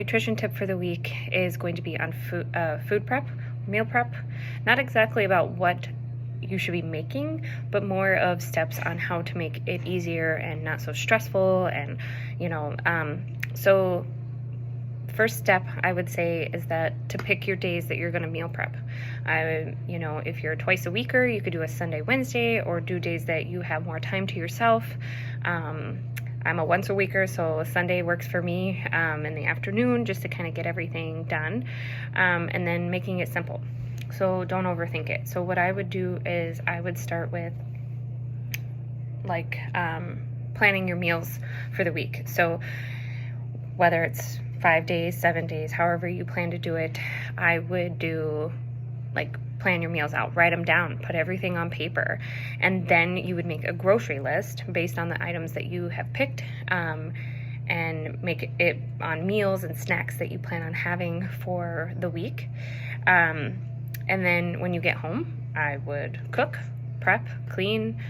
Nutrition tip for the week is going to be on food prep, meal prep. Not exactly about what you should be making, but more of steps on how to make it easier and not so stressful. And so first step I would say is that to pick your days that you're going to meal prep. If you're twice a weeker, you could do a Sunday, Wednesday, or do days that you have more time to yourself. I'm a once a weeker, so a Sunday works for me in the afternoon just to kind of get everything done, and then making it simple. So don't overthink it. So what I would do is I would start with planning your meals for the week. So whether it's 5 days, 7 days, however you plan to do it, I would do plan your meals out, write them down, put everything on paper, and then you would make a grocery list based on the items that you have picked, and make it on meals and snacks that you plan on having for the week. And then when you get home, I would cook, prep, clean,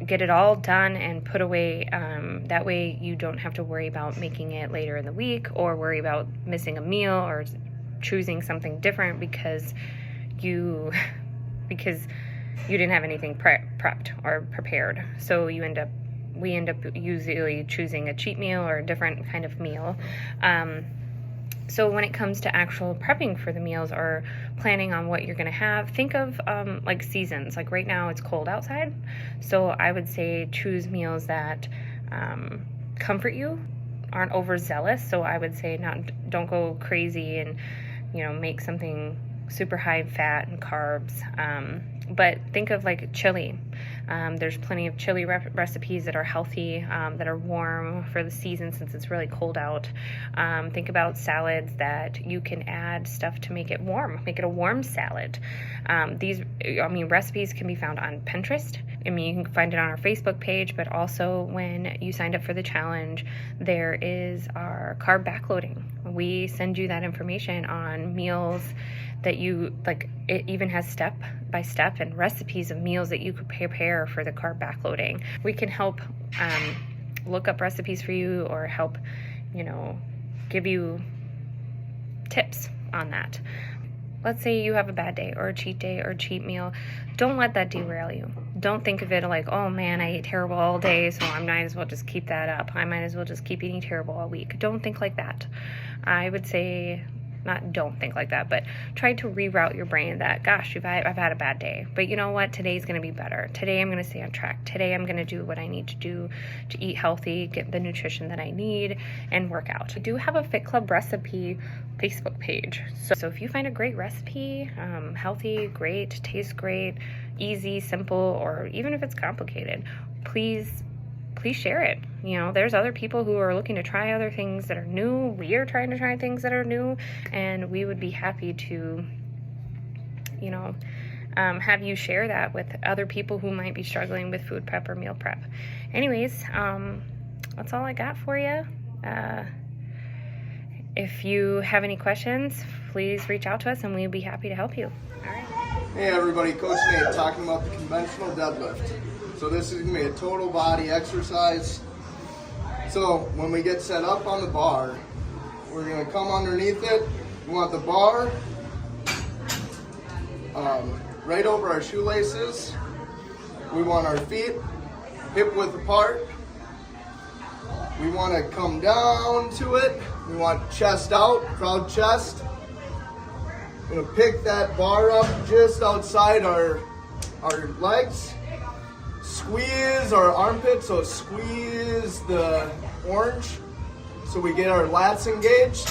get it all done and put away. That way you don't have to worry about making it later in the week or worry about missing a meal or choosing something different because you didn't have anything prepped or prepared. So we end up usually choosing a cheat meal or a different kind of meal. So when it comes to actual prepping for the meals or planning on what you're going to have, think of seasons. Like right now it's cold outside, so I would say choose meals that comfort you, aren't overzealous. So I would say don't go crazy and make something super high in fat and carbs, but think of chili. There's plenty of chili recipes that are healthy, that are warm for the season since it's really cold out. Think about salads that you can add stuff to make it warm, make it a warm salad. Recipes can be found on Pinterest. You can find it on our Facebook page, but also when you signed up for the challenge, there is our carb backloading. We send you that information on meals that you it even has step by step and recipes of meals that you could prepare for the carb backloading. We can help look up recipes for you or help give you tips on that. Let's say you have a bad day or a cheat day or a cheat meal. Don't let that derail you. Don't think of it oh man, I ate terrible all day, so I might as well just keep that up. I might as well just keep eating terrible all week. Don't think like that. I would say don't think like that, but try to reroute your brain that, gosh, I've had a bad day, but you know what? Today's going to be better. Today I'm going to stay on track. Today I'm going to do what I need to do to eat healthy, get the nutrition that I need, and work out. We do have a Fit Club recipe Facebook page. So if you find a great recipe, healthy, great, tastes great, easy, simple, or even if it's complicated, please share it. There's other people who are looking to try other things that are new. We are trying to try things that are new, and we would be happy to, have you share that with other people who might be struggling with food prep or meal prep. Anyways, that's all I got for you. If you have any questions, please reach out to us, and we'd be happy to help you. All right. Hey everybody, Coach Nate talking about the conventional deadlift. So this is going to be a total body exercise. So when we get set up on the bar, we're going to come underneath it. We want the bar right over our shoelaces. We want our feet hip width apart. We want to come down to it. We want chest out, proud chest. We're going to pick that bar up just outside our legs. Squeeze our armpits, so squeeze the orange so we get our lats engaged.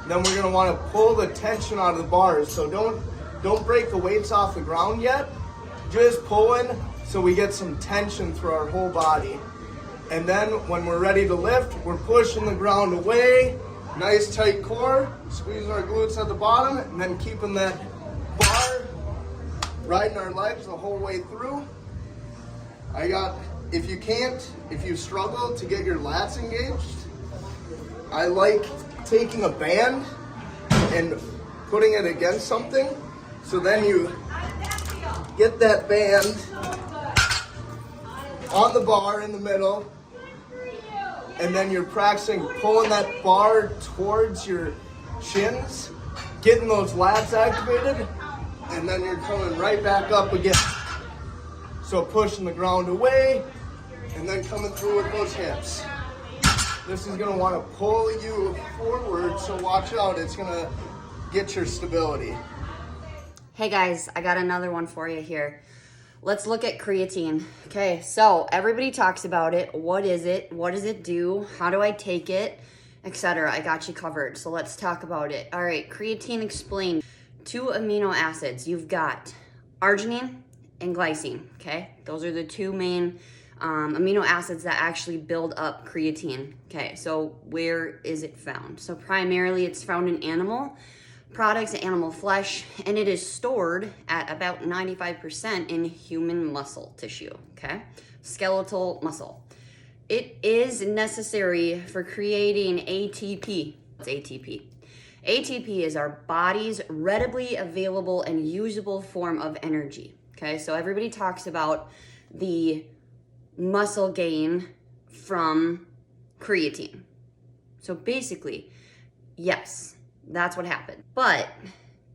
Then we're going to want to pull the tension out of the bars. So don't break the weights off the ground yet. Just pulling so we get some tension through our whole body. And then when we're ready to lift, we're pushing the ground away. Nice tight core, squeezing our glutes at the bottom, and then keeping that bar riding our legs the whole way through. If you struggle to get your lats engaged, I like taking a band and putting it against something. So then you get that band on the bar in the middle, and then you're practicing pulling that bar towards your shins, getting those lats activated, and then you're coming right back up again. So pushing the ground away, and then coming through with those hips. This is gonna wanna pull you forward, so watch out, it's gonna get your stability. Hey guys, I got another one for you here. Let's look at creatine. Okay, so everybody talks about it. What is it? What does it do? How do I take it? Etc. I got you covered. So let's talk about it. All right, creatine explained. 2 amino acids. You've got arginine and glycine. Okay, those are the 2 main amino acids that actually build up creatine. Okay, so where is it found? So primarily it's found in animal products, animal flesh, and it is stored at about 95% in human muscle tissue, okay? Skeletal muscle. It is necessary for creating ATP. What's ATP? ATP is our body's readily available and usable form of energy, okay? So everybody talks about the muscle gain from creatine. So basically, yes, that's what happened, but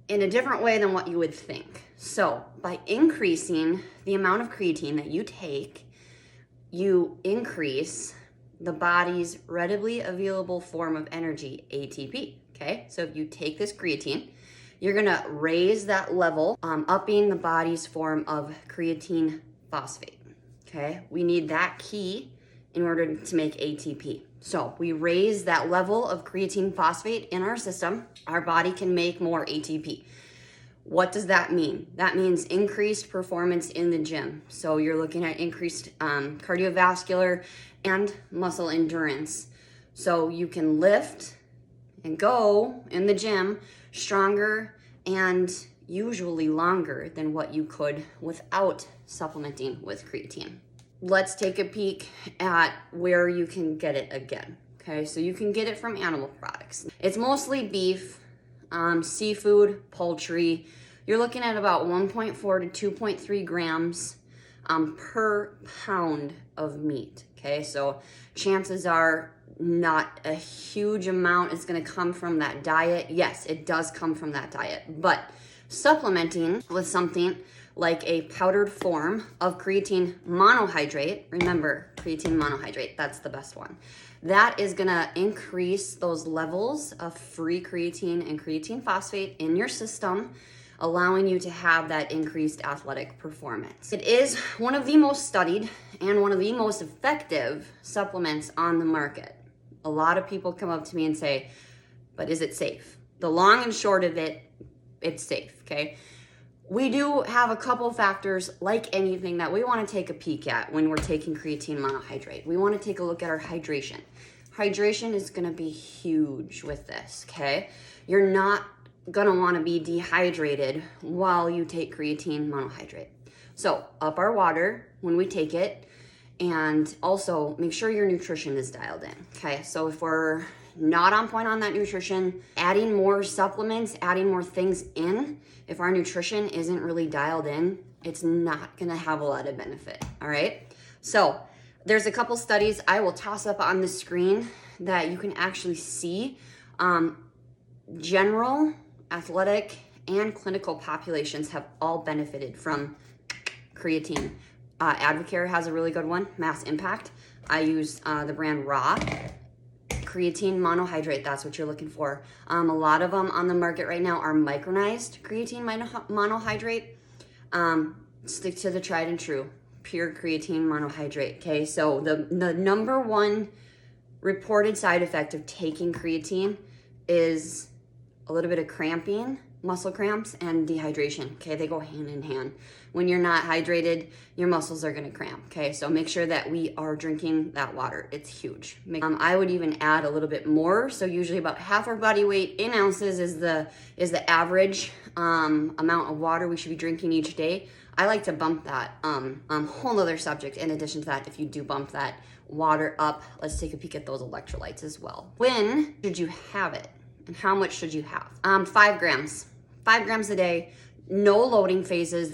in a different way than what you would think. So by increasing the amount of creatine that you take, you increase the body's readily available form of energy, ATP, okay? So if you take this creatine, you're gonna raise that level, upping the body's form of creatine phosphate, okay? We need that key in order to make ATP. So we raise that level of creatine phosphate in our system, our body can make more ATP. What does that mean? That means increased performance in the gym. So you're looking at increased cardiovascular and muscle endurance. So you can lift and go in the gym stronger and usually longer than what you could without supplementing with creatine. Let's take a peek at where you can get it again. Okay, so you can get it from animal products. It's mostly beef, seafood, poultry. You're looking at about 1.4 to 2.3 grams per pound of meat. Okay, so chances are not a huge amount is gonna come from that diet. Yes, it does come from that diet, but supplementing with something like a powdered form of creatine monohydrate. Remember, creatine monohydrate, that's the best one. That is gonna increase those levels of free creatine and creatine phosphate in your system, allowing you to have that increased athletic performance. It is one of the most studied and one of the most effective supplements on the market. A lot of people come up to me and say, but is it safe? The long and short of it, it's safe, okay? We do have a couple factors, like anything, that we want to take a peek at when we're taking creatine monohydrate. We want to take a look at our hydration. Hydration is going to be huge with this, okay? You're not going to want to be dehydrated while you take creatine monohydrate. So up our water when we take it, and also make sure your nutrition is dialed in, okay? So if we're not on point on that nutrition, adding more supplements, adding more things in, if our nutrition isn't really dialed in, it's not gonna have a lot of benefit, all right? So there's a couple studies I will toss up on the screen that you can actually see. General, athletic, and clinical populations have all benefited from creatine. Advocare has a really good one, Mass Impact. I use the brand Raw. Creatine monohydrate, that's what you're looking for. A lot of them on the market right now are micronized creatine monohydrate. Stick to the tried and true, pure creatine monohydrate, okay? So the number one reported side effect of taking creatine is a little bit of cramping, muscle cramps, and dehydration, okay? They go hand in hand. When you're not hydrated, your muscles are gonna cramp, okay? So make sure that we are drinking that water. It's huge. I would even add a little bit more. So usually about half our body weight in ounces is the average amount of water we should be drinking each day. I like to bump that. Whole nother subject. In addition to that, if you do bump that water up, let's take a peek at those electrolytes as well. When should you have it? And how much should you have? 5 grams. 5 grams a day. No loading phases.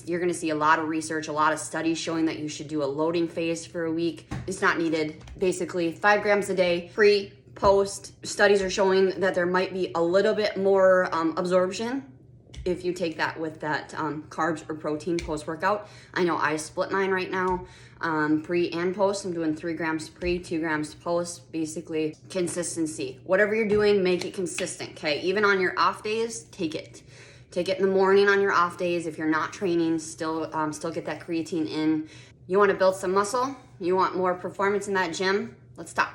You're gonna see a lot of research, a lot of studies showing that you should do a loading phase for a week. It's not needed. Basically 5 grams a day, pre, post. Studies are showing that there might be a little bit more absorption if you take that with that carbs or protein post-workout. I know I split mine right now, pre and post. I'm doing 3 grams pre, 2 grams post. Basically consistency. Whatever you're doing, make it consistent, okay? Even on your off days, take it. Take it in the morning on your off days. If you're not training, still get that creatine in. You want to build some muscle? You want more performance in that gym? Let's talk.